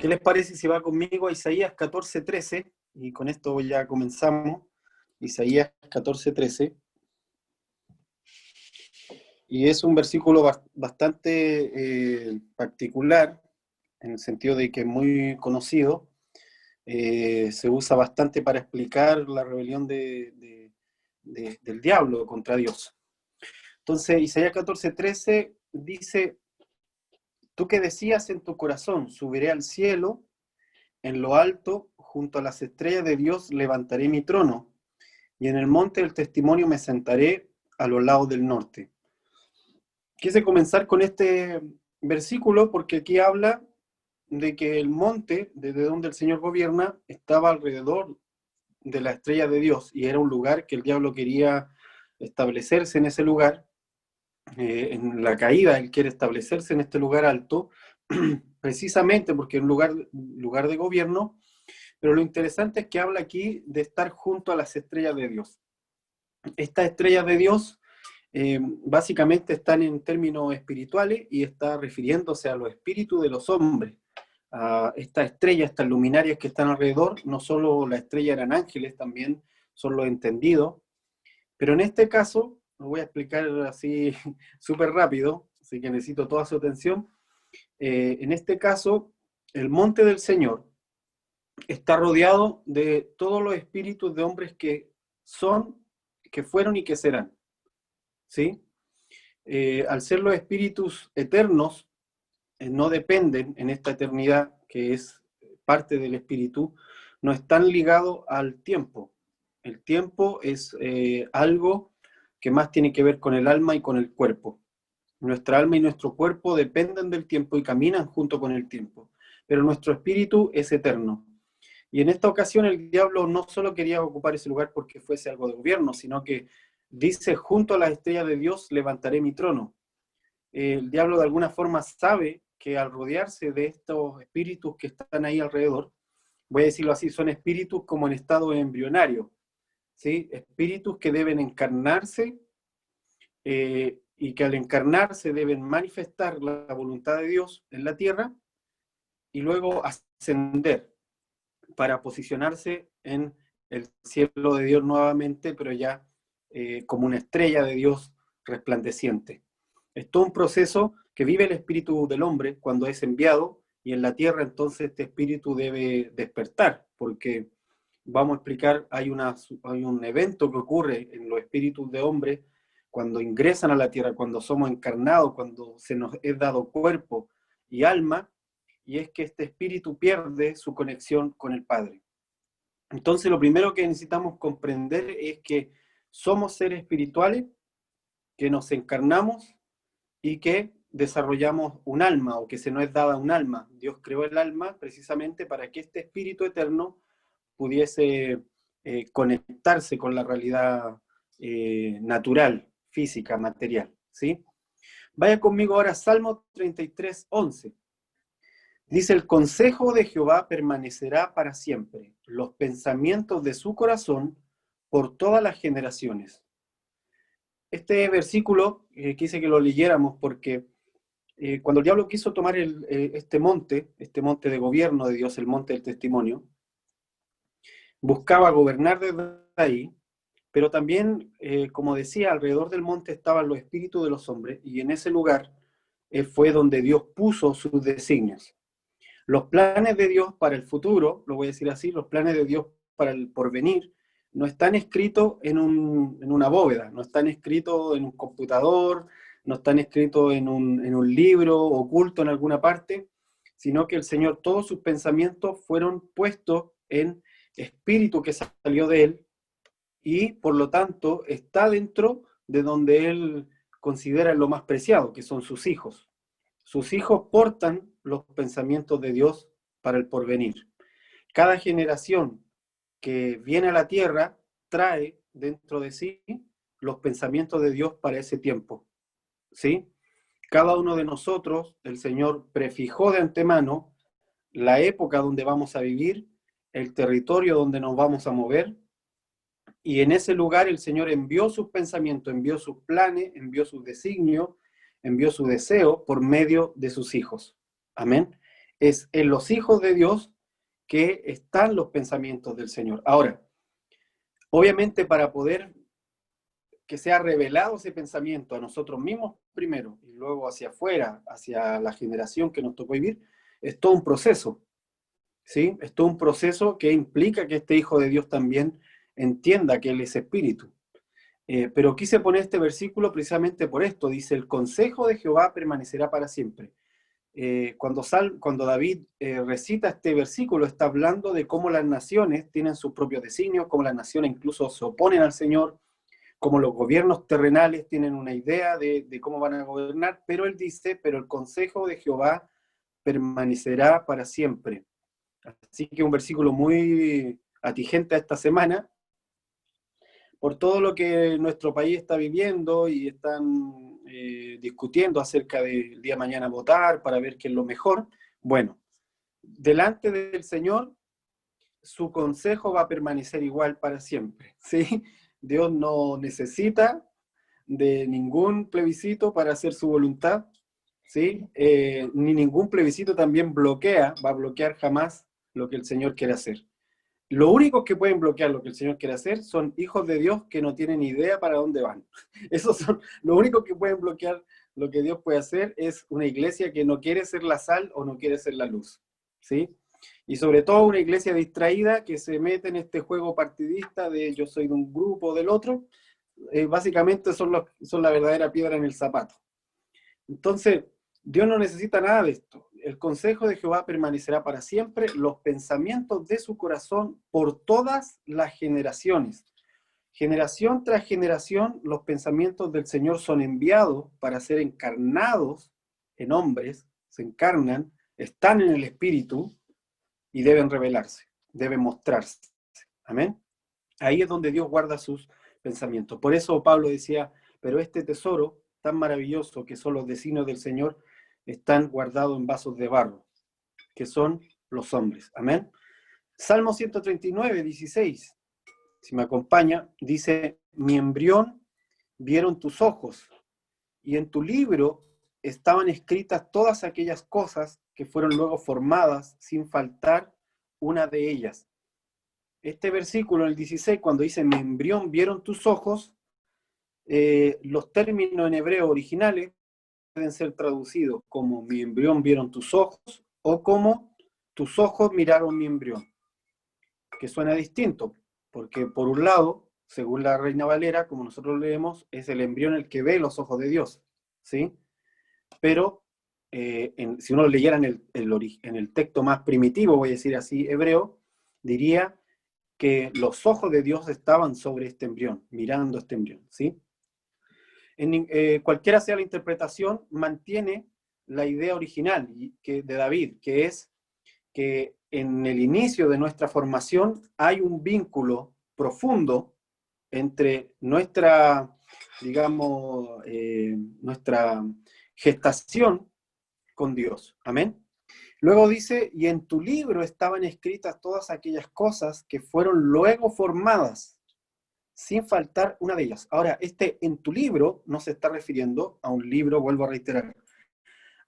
¿Qué les parece si va conmigo a Isaías 14:13? Y con esto ya comenzamos. Isaías 14:13. Y es un versículo bastante particular, en el sentido de que es muy conocido. Se usa bastante para explicar la rebelión del diablo contra Dios. Entonces, Isaías 14:13 dice: tú que decías en tu corazón, subiré al cielo, en lo alto, junto a las estrellas de Dios, levantaré mi trono, y en el monte del testimonio me sentaré a los lados del norte. Quise comenzar con este versículo porque aquí habla de que el monte, desde donde el Señor gobierna, estaba alrededor de la estrella de Dios, y era un lugar que el diablo quería establecerse en ese lugar. En la caída, él quiere establecerse en este lugar alto, precisamente porque es un lugar de gobierno. Pero lo interesante es que habla aquí de estar junto a las estrellas de Dios. Estas estrellas de Dios básicamente están en términos espirituales y está refiriéndose a los espíritus de los hombres. A estas estrellas, estas luminarias que están alrededor, no solo la estrella eran ángeles, también son los entendidos. Pero en este caso, lo voy a explicar así súper rápido, así que necesito toda su atención. En este caso, el monte del Señor está rodeado de todos los espíritus de hombres que son, que fueron y que serán, ¿sí? Al ser los espíritus eternos, no dependen en esta eternidad, que es parte del espíritu, no están ligados al tiempo. El tiempo es algo que más tiene que ver con el alma y con el cuerpo. Nuestra alma y nuestro cuerpo dependen del tiempo y caminan junto con el tiempo, pero nuestro espíritu es eterno. Y en esta ocasión el diablo no solo quería ocupar ese lugar porque fuese algo de gobierno, sino que dice: junto a las estrellas de Dios levantaré mi trono. El diablo de alguna forma sabe que al rodearse de estos espíritus que están ahí alrededor, voy a decirlo así, son espíritus como en estado embrionario, ¿sí? Espíritus que deben encarnarse y que al encarnarse deben manifestar la voluntad de Dios en la tierra y luego ascender para posicionarse en el cielo de Dios nuevamente, pero ya como una estrella de Dios resplandeciente. Es todo un proceso que vive el espíritu del hombre cuando es enviado, y en la tierra entonces este espíritu debe despertar, porque vamos a explicar, hay un evento que ocurre en los espíritus de hombre cuando ingresan a la tierra, cuando somos encarnados, cuando se nos es dado cuerpo y alma, y es que este espíritu pierde su conexión con el Padre. Entonces lo primero que necesitamos comprender es que somos seres espirituales, que nos encarnamos y que desarrollamos un alma, o que se nos es dada un alma. Dios creó el alma precisamente para que este espíritu eterno pudiese conectarse con la realidad natural, física, material, ¿sí? Vaya conmigo ahora a Salmo 33:11. Dice: el consejo de Jehová permanecerá para siempre, los pensamientos de su corazón por todas las generaciones. Este versículo quise que lo leyéramos porque cuando el diablo quiso tomar este monte de gobierno de Dios, el monte del testimonio, buscaba gobernar desde ahí, pero también, como decía, alrededor del monte estaban los espíritus de los hombres, y en ese lugar fue donde Dios puso sus designios. Los planes de Dios para el futuro, lo voy a decir así, los planes de Dios para el porvenir, no están escritos en una bóveda, no están escritos en un computador, no están escritos en un libro oculto en alguna parte, sino que el Señor, todos sus pensamientos fueron puestos en espíritu que salió de Él, y por lo tanto está dentro de donde Él considera lo más preciado, que son sus hijos. Sus hijos portan los pensamientos de Dios para el porvenir. Cada generación que viene a la tierra trae dentro de sí los pensamientos de Dios para ese tiempo, ¿sí? Cada uno de nosotros, el Señor prefijó de antemano la época donde vamos a vivir, el territorio donde nos vamos a mover, y en ese lugar el Señor envió sus pensamientos, envió sus planes, envió sus designios, envió su deseo por medio de sus hijos. Amén. Es en los hijos de Dios que están los pensamientos del Señor. Ahora, obviamente para poder que sea revelado ese pensamiento a nosotros mismos primero y luego hacia afuera, hacia la generación que nos tocó vivir, es todo un proceso, ¿sí? Es todo un proceso que implica que este Hijo de Dios también entienda que Él es espíritu. Pero quise poner este versículo precisamente por esto. Dice, el consejo de Jehová permanecerá para siempre. Cuando David recita este versículo, está hablando de cómo las naciones tienen sus propios designios, cómo las naciones incluso se oponen al Señor, cómo los gobiernos terrenales tienen una idea de cómo van a gobernar, pero él dice, pero el consejo de Jehová permanecerá para siempre. Así que un versículo muy atingente a esta semana, por todo lo que nuestro país está viviendo y están discutiendo acerca del día de mañana votar para ver qué es lo mejor. Bueno, delante del Señor, su consejo va a permanecer igual para siempre, ¿sí? Dios no necesita de ningún plebiscito para hacer su voluntad, ¿sí? Ni ningún plebiscito también va a bloquear jamás lo que el Señor quiere hacer. Los únicos que pueden bloquear lo que el Señor quiere hacer son hijos de Dios que no tienen idea para dónde van. Esos son los únicos que pueden bloquear lo que Dios puede hacer, es una iglesia que no quiere ser la sal o no quiere ser la luz, ¿sí? Y sobre todo una iglesia distraída que se mete en este juego partidista de yo soy de un grupo o del otro, básicamente son la verdadera piedra en el zapato. Entonces, Dios no necesita nada de esto. El consejo de Jehová permanecerá para siempre, los pensamientos de su corazón por todas las generaciones. Generación tras generación, los pensamientos del Señor son enviados para ser encarnados en hombres, se encarnan, están en el Espíritu y deben revelarse, deben mostrarse. Amén. Ahí es donde Dios guarda sus pensamientos. Por eso Pablo decía, pero este tesoro tan maravilloso que son los designios del Señor están guardados en vasos de barro, que son los hombres. Amén. Salmo 139, 16. Si me acompaña, dice, mi embrión vieron tus ojos, y en tu libro estaban escritas todas aquellas cosas que fueron luego formadas sin faltar una de ellas. Este versículo, el 16, cuando dice, mi embrión vieron tus ojos, los términos en hebreo originales pueden ser traducidos como mi embrión vieron tus ojos o como tus ojos miraron mi embrión, que suena distinto, porque por un lado, según la Reina Valera, como nosotros leemos, es el embrión el que ve los ojos de Dios, ¿sí? Pero si uno lo leyera en el texto más primitivo, voy a decir así, hebreo, diría que los ojos de Dios estaban sobre este embrión, mirando este embrión, ¿sí? Cualquiera sea la interpretación, mantiene la idea original de David, que es que en el inicio de nuestra formación hay un vínculo profundo entre nuestra, digamos, nuestra gestación con Dios. Amén. Luego dice, y en tu libro estaban escritas todas aquellas cosas que fueron luego formadas, sin faltar una de ellas. Ahora, en tu libro no se está refiriendo a un libro, vuelvo a reiterar,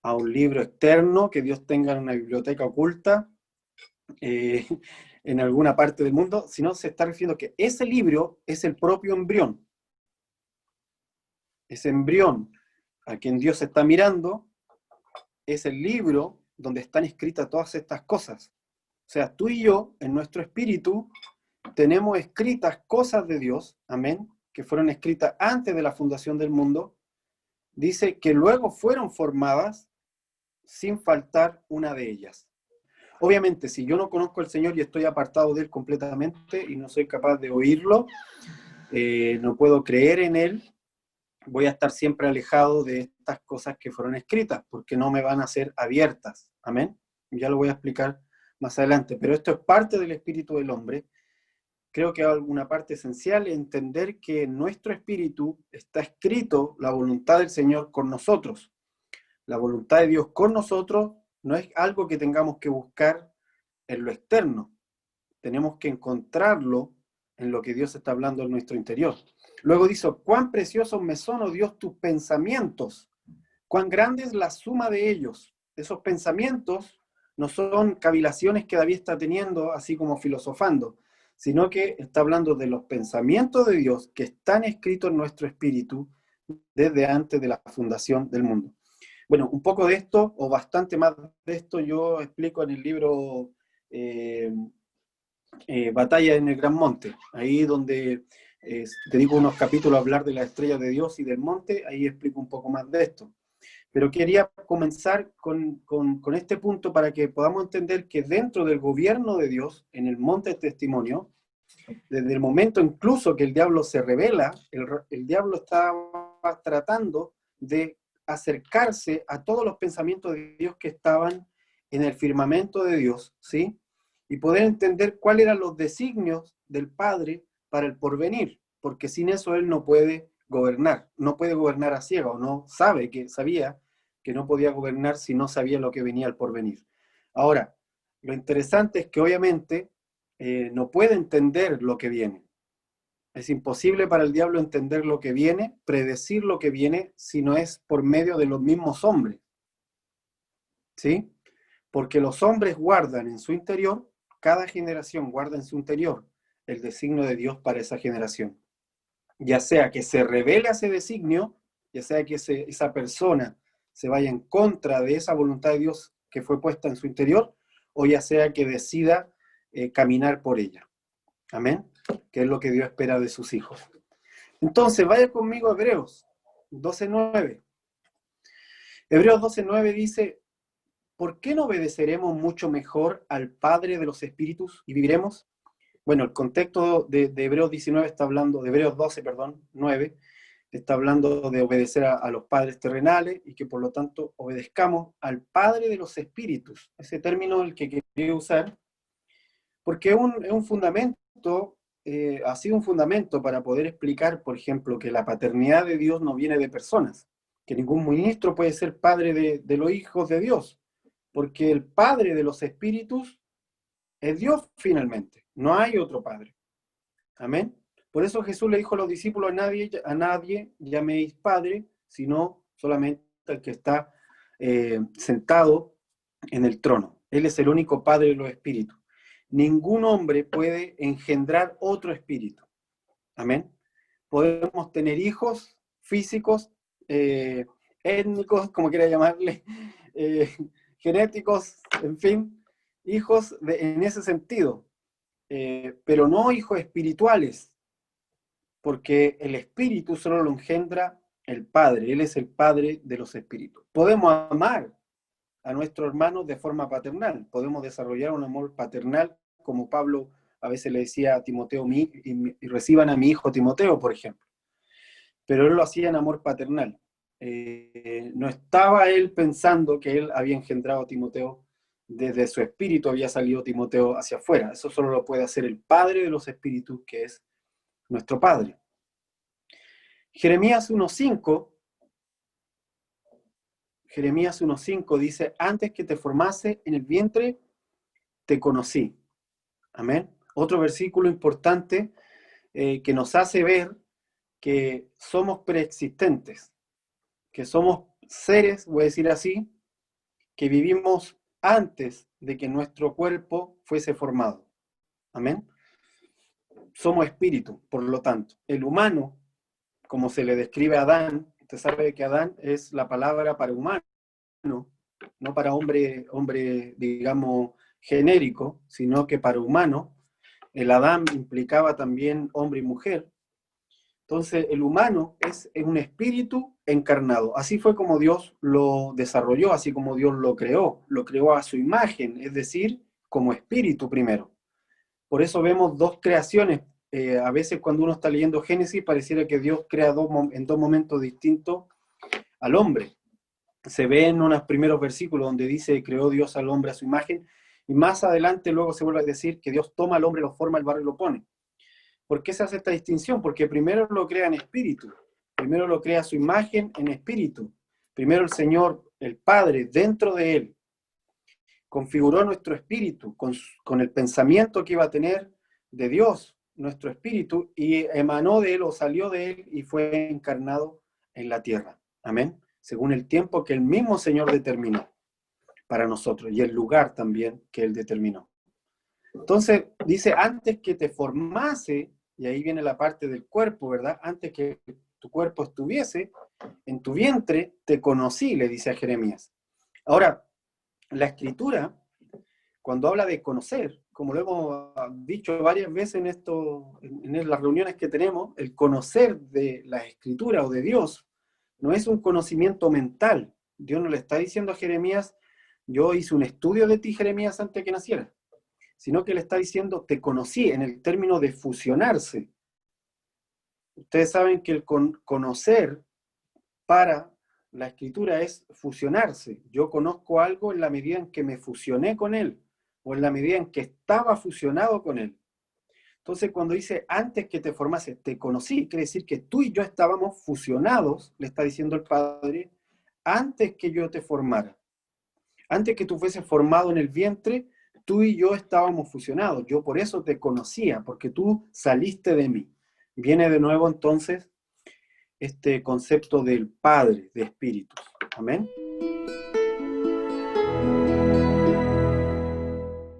a un libro externo que Dios tenga en una biblioteca oculta eh, en alguna parte del mundo, sino se está refiriendo que ese libro es el propio embrión. Ese embrión a quien Dios está mirando es el libro donde están escritas todas estas cosas. O sea, tú y yo, en nuestro espíritu, tenemos escritas cosas de Dios, amén, que fueron escritas antes de la fundación del mundo, dice que luego fueron formadas sin faltar una de ellas. Obviamente, si yo no conozco al Señor y estoy apartado de Él completamente y no soy capaz de oírlo, no puedo creer en Él, voy a estar siempre alejado de estas cosas que fueron escritas, porque no me van a ser abiertas. Amén. Ya lo voy a explicar más adelante, pero esto es parte del espíritu del hombre. Creo que hay alguna parte esencial es entender que en nuestro espíritu está escrito la voluntad del Señor con nosotros. La voluntad de Dios con nosotros no es algo que tengamos que buscar en lo externo. Tenemos que encontrarlo en lo que Dios está hablando en nuestro interior. Luego dice, cuán preciosos me son, oh Dios, tus pensamientos, cuán grande es la suma de ellos. Esos pensamientos no son cavilaciones que David está teniendo, así como filosofando, sino que está hablando de los pensamientos de Dios que están escritos en nuestro espíritu desde antes de la fundación del mundo. Bueno, un poco de esto, o bastante más de esto, yo explico en el libro Batalla en el Gran Monte, ahí donde dedico unos capítulos a hablar de las estrellas de Dios y del monte, ahí explico un poco más de esto. Pero quería comenzar con este punto para que podamos entender que dentro del gobierno de Dios, en el monte de testimonio, desde el momento incluso que el diablo se revela, el diablo estaba tratando de acercarse a todos los pensamientos de Dios que estaban en el firmamento de Dios, ¿sí? Y poder entender cuáles eran los designios del Padre para el porvenir, porque sin eso él no puede gobernar a ciego, no sabía que no podía gobernar si no sabía lo que venía al porvenir. Ahora, lo interesante es que obviamente no puede entender lo que viene. Es imposible para el diablo entender lo que viene, predecir lo que viene, si no es por medio de los mismos hombres. ¿Sí? Porque los hombres guardan en su interior, cada generación guarda en su interior el designio de Dios para esa generación. Ya sea que se revele ese designio, ya sea que esa persona se vaya en contra de esa voluntad de Dios que fue puesta en su interior, o ya sea que decida caminar por ella. Amén. Que es lo que Dios espera de sus hijos. Entonces, vaya conmigo a Hebreos 12:9. Hebreos 12:9 dice, ¿por qué no obedeceremos mucho mejor al Padre de los Espíritus y viviremos? Bueno, el contexto de Hebreos 19 está hablando, de Hebreos 12, perdón, 9, está hablando de obedecer a los padres terrenales y que por lo tanto obedezcamos al Padre de los Espíritus. Ese término es el que quería usar, porque es un fundamento, ha sido un fundamento para poder explicar, por ejemplo, que la paternidad de Dios no viene de personas, que ningún ministro puede ser padre de los hijos de Dios, porque el Padre de los Espíritus es Dios finalmente, no hay otro Padre. Amén. Por eso Jesús le dijo a los discípulos, a nadie llaméis Padre, sino solamente al que está sentado en el trono. Él es el único Padre de los Espíritus. Ningún hombre puede engendrar otro espíritu. Amén. Podemos tener hijos físicos, étnicos, como quiera llamarle, genéticos, en fin, hijos en ese sentido, pero no hijos espirituales, porque el espíritu solo lo engendra el Padre, Él es el Padre de los espíritus. Podemos amar a nuestros hermanos de forma paternal, podemos desarrollar un amor paternal, como Pablo a veces le decía a Timoteo, y reciban a mi hijo Timoteo, por ejemplo. Pero él lo hacía en amor paternal. No estaba él pensando que él había engendrado a Timoteo, desde su espíritu había salido Timoteo hacia afuera. Eso solo lo puede hacer el Padre de los espíritus, que es nuestro Padre. Jeremías 1:5 dice, antes que te formase en el vientre, te conocí. Amén. Otro versículo importante que nos hace ver que somos preexistentes, que somos seres, voy a decir así, que vivimos antes de que nuestro cuerpo fuese formado. Amén. Somos espíritu, por lo tanto. El humano, como se le describe a Adán, usted sabe que Adán es la palabra para humano, no para hombre, digamos, genérico, sino que para humano. El Adán implicaba también hombre y mujer. Entonces, el humano es un espíritu encarnado. Así fue como Dios lo desarrolló, así como Dios lo creó a su imagen, es decir, como espíritu primero. Por eso vemos dos creaciones. A veces cuando uno está leyendo Génesis, pareciera que Dios crea en dos momentos distintos al hombre. Se ve en unos primeros versículos donde dice, creó Dios al hombre a su imagen, y más adelante luego se vuelve a decir que Dios toma al hombre, lo forma, el barro y lo pone. ¿Por qué se hace esta distinción? Porque primero lo crea en espíritu, primero lo crea su imagen en espíritu, primero el Señor, el Padre, dentro de él, configuró nuestro espíritu con el pensamiento que iba a tener de Dios, nuestro espíritu, y emanó de él o salió de él y fue encarnado en la tierra. Amén. Según el tiempo que el mismo Señor determinó, para nosotros y el lugar también que Él determinó. Entonces, dice, antes que te formase, y ahí viene la parte del cuerpo, ¿verdad? Antes que tu cuerpo estuviese en tu vientre, te conocí, le dice a Jeremías. Ahora, la escritura, cuando habla de conocer, como lo hemos dicho varias veces en las reuniones que tenemos, el conocer de la escritura o de Dios no es un conocimiento mental. Dios no le está diciendo a Jeremías, yo hice un estudio de ti, Jeremías, antes que nacieras, sino que le está diciendo, te conocí, en el término de fusionarse. Ustedes saben que el conocer para la escritura es fusionarse. Yo conozco algo en la medida en que me fusioné con él, o en la medida en que estaba fusionado con él. Entonces, cuando dice, antes que te formase, te conocí, quiere decir que tú y yo estábamos fusionados, le está diciendo el Padre, antes que yo te formara. Antes que tú fueses formado en el vientre, tú y yo estábamos fusionados. Yo por eso te conocía, porque tú saliste de mí. Viene de nuevo entonces este concepto del Padre, de espíritus. Amén.